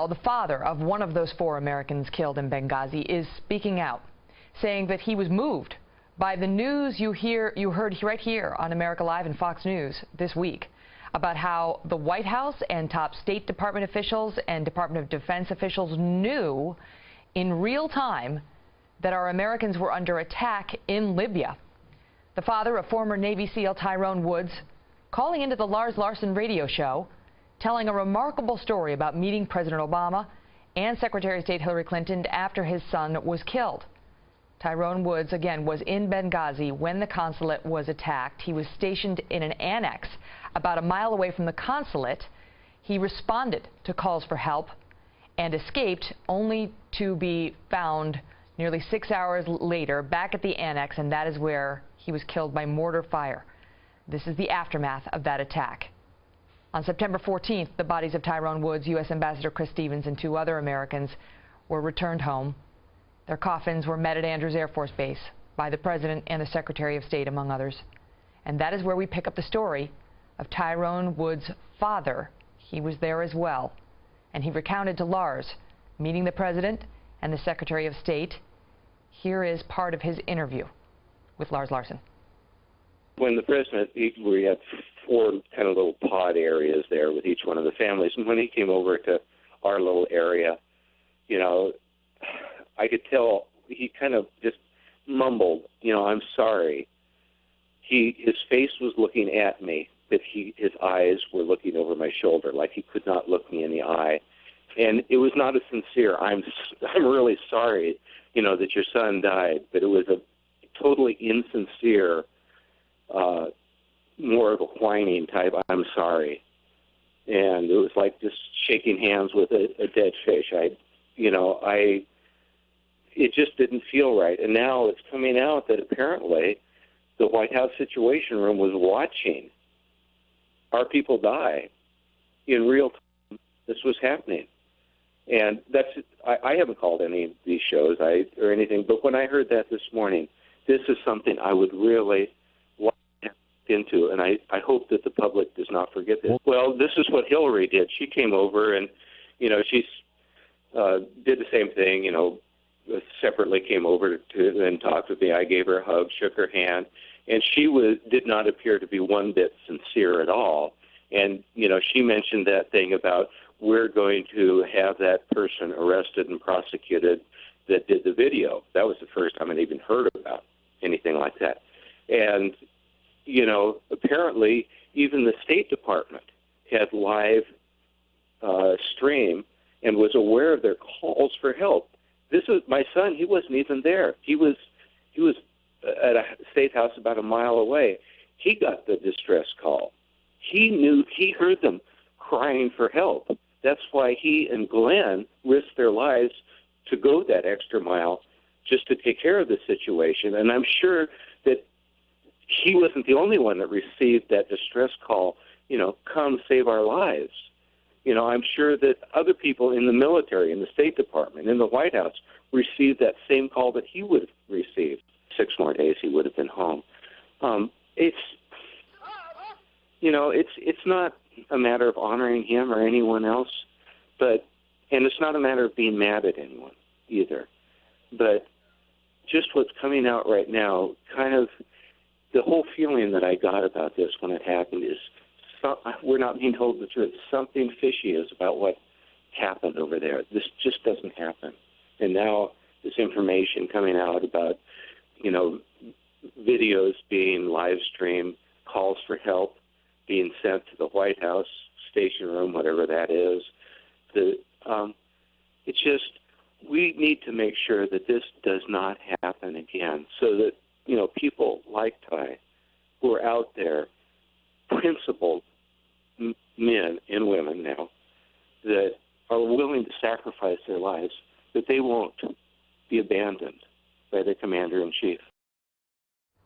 The father of one of those 4 Americans killed in Benghazi is speaking out, saying that he was moved by the news you heard right here on America Live and Fox News this week about how the White House and top State Department officials and Department of Defense officials knew in real time that our Americans were under attack in Libya. The father of former Navy SEAL Tyrone Woods calling into the Lars Larson radio show, telling a remarkable story about meeting President Obama and Secretary of State Hillary Clinton after his son was killed. Tyrone Woods, again, was in Benghazi when the consulate was attacked. He was stationed in an annex about a mile away from the consulate. He responded to calls for help and escaped, only to be found nearly 6 hours later back at the annex, and that is where he was killed by mortar fire. This is the aftermath of that attack. On September 14th, the bodies of Tyrone Woods, U.S. Ambassador Chris Stevens, and 2 other Americans were returned home. Their coffins were met at Andrews Air Force Base by the President and the Secretary of State, among others. And that is where we pick up the story of Tyrone Woods' father. He was there as well. And he recounted to Lars meeting the President and the Secretary of State. Here is part of his interview with Lars Larson. When the President, we had 4 kind of little pod areas there with each one of the families. And when he came over to our little area, you know, I could tell he kind of just mumbled, you know, I'm sorry. His face was looking at me, but his eyes were looking over my shoulder, like he could not look me in the eye. And it was not a sincere, I'm really sorry, you know, that your son died, but it was a totally insincere, more of a whining type, I'm sorry. And it was like just shaking hands with a dead fish. It just didn't feel right. And now it's coming out that apparently the White House Situation Room was watching our people die in real time. This was happening. And I haven't called any of these shows or anything, but when I heard that this morning, this is something I would really like to look into, and I hope that the public does not forget this. Well, this is what Hillary did. She came over and, you know, she did the same thing, you know, separately came over to and talked with me. I gave her a hug, shook her hand, and she did not appear to be one bit sincere at all. And, you know, she mentioned that thing about we're going to have that person arrested and prosecuted that did the video. That was the first time I'd even heard about anything like that. And, you know, apparently even the State Department had live stream and was aware of their calls for help. This was my son. He wasn't even there. He was at a state house about a mile away. He got the distress call. He heard them crying for help. That's why he and Glenn risked their lives to go that extra mile just to take care of the situation. And I'm sure that he wasn't the only one that received that distress call, you know, come save our lives. You know, I'm sure that other people in the military, in the State Department, in the White House received that same call that he would have received. 6 more days he would have been home. It's not a matter of honoring him or anyone else, and it's not a matter of being mad at anyone either. But just what's coming out right now, kind of the whole feeling that I got about this when it happened is we're not being told the truth. Something fishy is about what happened over there. This just doesn't happen. And now this information coming out about, you know, videos being live streamed, calls for help being sent to the White House Station Room, whatever that is. It's just, we need to make sure that this does not happen again so that, you know, people like Ty who are out there, principled men and women now, that are willing to sacrifice their lives, that they won't be abandoned by the commander-in-chief.